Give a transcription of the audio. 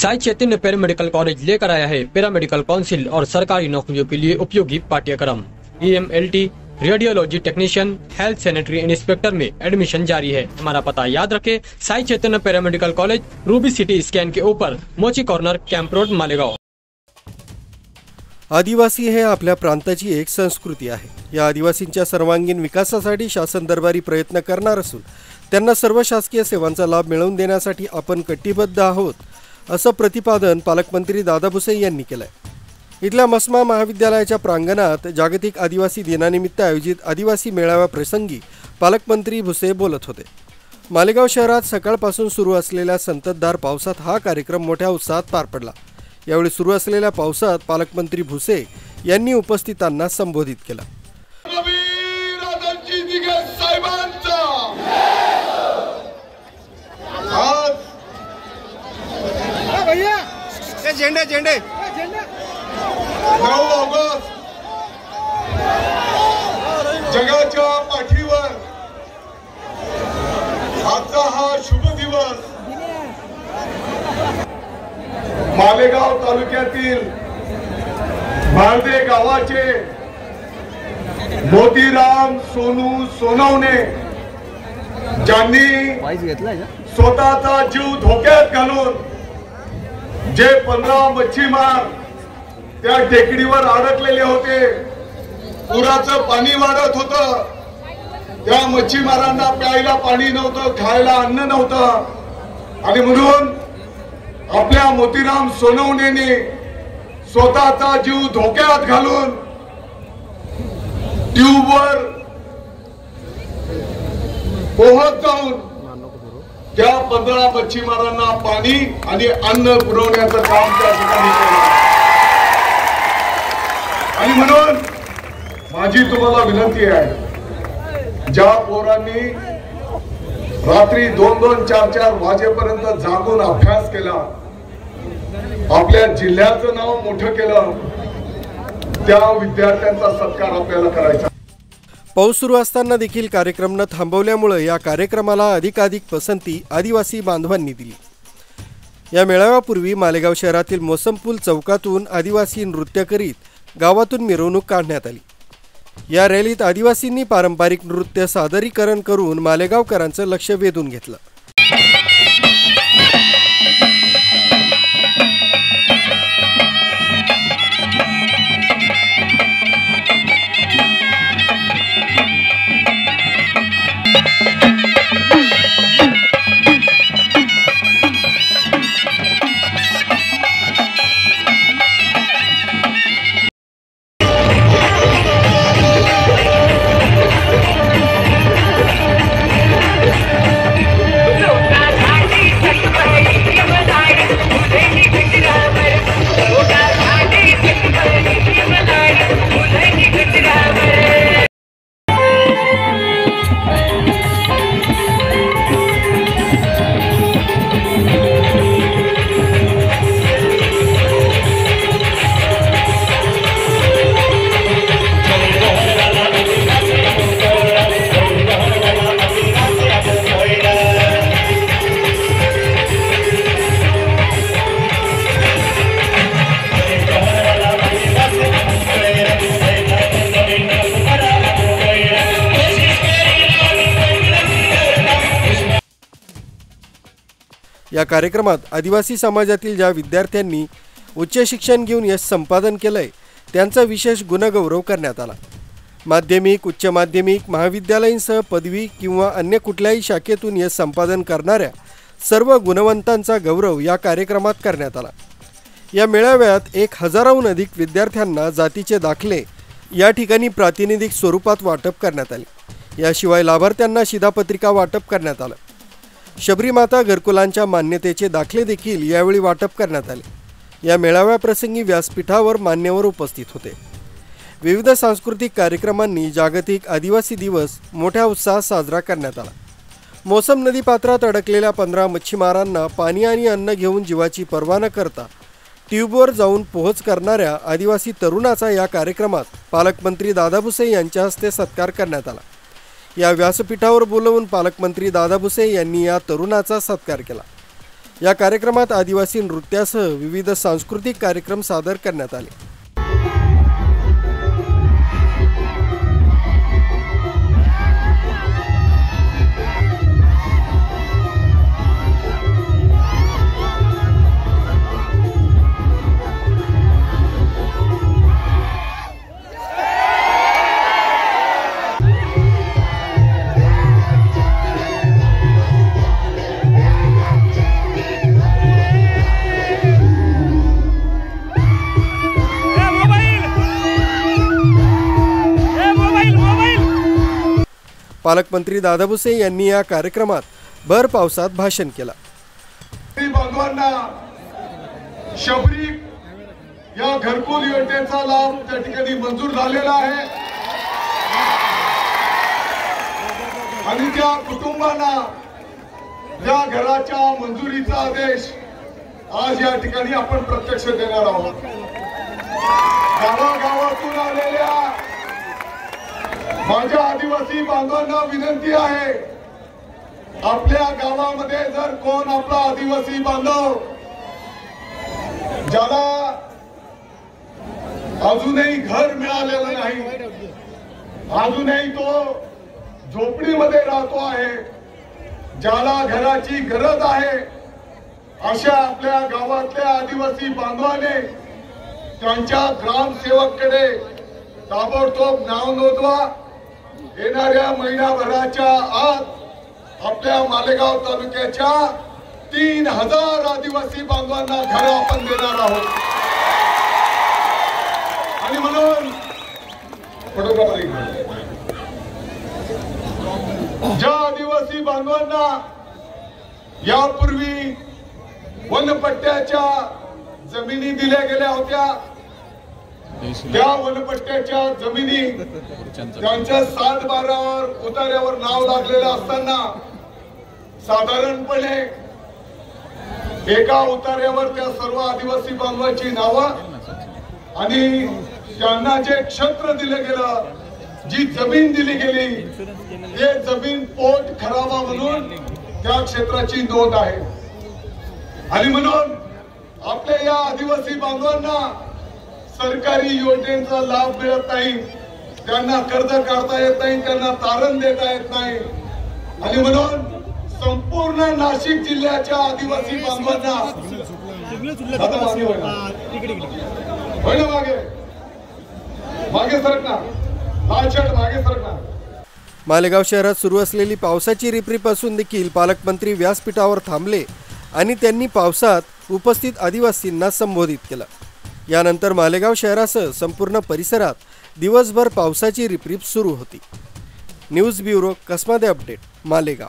Sai Chaitanya paramedical college लेकर आया है पैरामेडिकल काउंसिल और सरकारी नौकरियों के लिए उपयोगी पाठ्यक्रम। EMLT, radiology technician, health sanitary inspector में एडमिशन जारी है। हमारा पता याद रखे, Sai Chaitanya paramedical college, Ruby CT scan के ऊपर, Mochi corner, camp road, Malegaon. आदिवासी हे आपल्या प्रांताची एक संस्कृती आहे। या आदिवासींच्या सर्वांगीण विकासासाठी शासन दरबारी प्रयत्न करणार असून त्यांना सर्व शासकीय सेवांचा लाभ मिळवून देण्यासाठी आपण कटिबद्ध आहोत, असं प्रतिपादन पालकमंत्री दादा भुसे यांनी केलं आहे। इथल्या मस्मा महाविद्यालयाच्या प्रांगणात जागतिक आदिवासी दिनानिमित्त आयोजित आदिवासी मेळाव्याप्रसंगी पालकमंत्री भुसे बोलत होते। मालेगाव शहरात सकाळपासून सुरू असलेल्या संततधार पावसात हा कार्यक्रम मोठ्या उत्साहात पार पडला। यावेळी सुरू असलेल्या पावसात पालकमंत्री भुसे यांनी उपस्थितांना संबोधित केलं। झेंडे 9 ऑगस्ट जगाच्या पाठीवर आजचा हा शुभ दिवस मालेगाव तालुक्यातील भारदे गावाचे मोतीराम सोनू सोनवणे ज्यांनी स्वतःचा जीव धोक्यात घालून जे 15 मच्छीमार त्या टेकडीवर अडकलेले होते, पुराचं पाणी वाढत होतं, त्या मच्छीमारांना प्यायला पाणी नव्हतं, खायला अन्न नव्हतं आणि म्हणून आपल्या मोतीराम सोनवणेने स्वतःचा जीव धोक्यात घालून ट्यूबवर पोहत जाऊन त्या 15 मच्छीमारांना पाणी आणि अन्न पुरवण्याचं काम त्या ठिकाणी केलं। आणि म्हणून माझी तुम्हाला विनंती आहे, ज्या पोरांनी रात्री 2-2, 4-4 वाजेपर्यंत जागून अभ्यास केला, आपल्या जिल्ह्याचं नाव मोठं केलं, त्या विद्यार्थ्यांचा सत्कार आपल्याला करायचा। पाऊस सुरू असताना देखील कार्यक्रम न थांबवल्यामुळे या कार्यक्रमाला अधिकाधिक पसंती आदिवासी बांधवांनी दिली। या मेळाव्यापूर्वी मालेगाव शहरातील मोसमपूल चौकातून आदिवासी नृत्य करीत गावातून मिरवणूक काढण्यात आली। या रॅलीत आदिवासींनी पारंपरिक नृत्य सादरीकरण करून मालेगावकरांचं लक्ष वेधून घेतलं। या कार्यक्रमात आदिवासी समाजातील ज्या विद्यार्थ्यांनी उच्च शिक्षण घेऊन यश संपादन केलंय त्यांचा विशेष गुणगौरव करण्यात आला। माध्यमिक, उच्च माध्यमिक, महाविद्यालयीनसह पदवी किंवा अन्य कुठल्याही शाखेतून यश संपादन करणाऱ्या सर्व गुणवंतांचा गौरव या कार्यक्रमात करण्यात आला। या मेळाव्यात 1000हून अधिक विद्यार्थ्यांना जातीचे दाखले या ठिकाणी प्रातिनिधिक स्वरूपात वाटप करण्यात आले। याशिवाय लाभार्थ्यांना शिधापत्रिका वाटप करण्यात आलं। शबरी माता घरकुलांच्या मान्यतेचे दाखले देखील यावेळी वाटप करण्यात आले। या मेळाव्याप्रसंगी व्यासपीठावर मान्यवर उपस्थित होते। विविध सांस्कृतिक कार्यक्रमांनी जागतिक आदिवासी दिवस मोठ्या उत्साहात साजरा करण्यात आला। मोसम नदी पात्रात अडकलेल्या 15 मच्छीमारांना पाणी आणि अन्न घेऊन जीवाची पर्वा न करता ट्यूबवर जाऊन पोहोच करणाऱ्या आदिवासी तरुणाचा या कार्यक्रमात पालकमंत्री दादा भुसे यांच्या हस्ते सत्कार करण्यात आला। या व्यासपीठावर बोलवून पालकमंत्री दादा भुसे यांनी या तरुणाचा सत्कार केला। या कार्यक्रमात आदिवासी नृत्यासह विविध सांस्कृतिक कार्यक्रम सादर करण्यात आले। पालकमंत्री दादा भुसे यांनी या कार्यक्रमात भर पावसात भाषण केलं। बांधवांना शबरी या घरकुल योजनेचा लाभ त्या ठिकाणी मंजूर झालेला आहे आणि त्या कुटुंबांना या घराच्या मंजुरीचा आदेश आज या ठिकाणी आपण प्रत्यक्ष देणार आहोत। गावागावातून आलेल्या माझ्या आदिवासी बांधवांना विनंती आहे, आपल्या गावामध्ये जर कोण आपला आदिवासी बांधव ज्याला अजूनही घर मिळालेलं नाही, अजूनही तो झोपडीमध्ये राहतो आहे, ज्याला घराची गरज आहे, अशा आपल्या गावातल्या आदिवासी बांधवाने त्यांच्या ग्रामसेवककडे ताबडतोब नाव नोंदवा। येणाऱ्या महिनाभराच्या आत आपल्या मालेगाव तालुक्याच्या 3000 आदिवासी बांधवांना घर आपण देणार आहोत। आणि म्हणून ज्या आदिवासी बांधवांना यापूर्वी वनपट्ट्याच्या जमिनी दिल्या गेल्या होत्या, त्या वनपट्ट्याच्या जमिनी त्यांच्या 7/12 उतार्यावर नाव लागलेलं असताना साधारणपणे एका उतार्यावर त्या सर्व आदिवासी बांधवांची नावं आणि त्यांना जे क्षेत्र दिलं गेलं, जी जमीन दिली गेली, ते जमीन पोट खराबा म्हणून त्या क्षेत्राची नोंद आहे। आणि म्हणून आपल्या या आदिवासी बांधवांना सरकारी योजनेचा लाभ मिळत नाही, त्यांना कर्ज काढता येत नाही, त्यांना तारण देता येत नाही। आणि म्हणून संपूर्ण नाशिक जिल्ह्याच्या आदिवासी बांधवांना मागे सरकणार, मागे सरकणार। मालेगाव शहरात सुरू असलेली पावसाची रिपरिप असून देखील पालकमंत्री व्यासपीठावर थांबले आणि त्यांनी पावसात उपस्थित आदिवासींना संबोधित केलं। यानंतर मालेगाव शहरासह संपूर्ण परिसरात दिवसभर पावसाची रिपरिप सुरू होती। News bureau Kasmade update, Malegaon.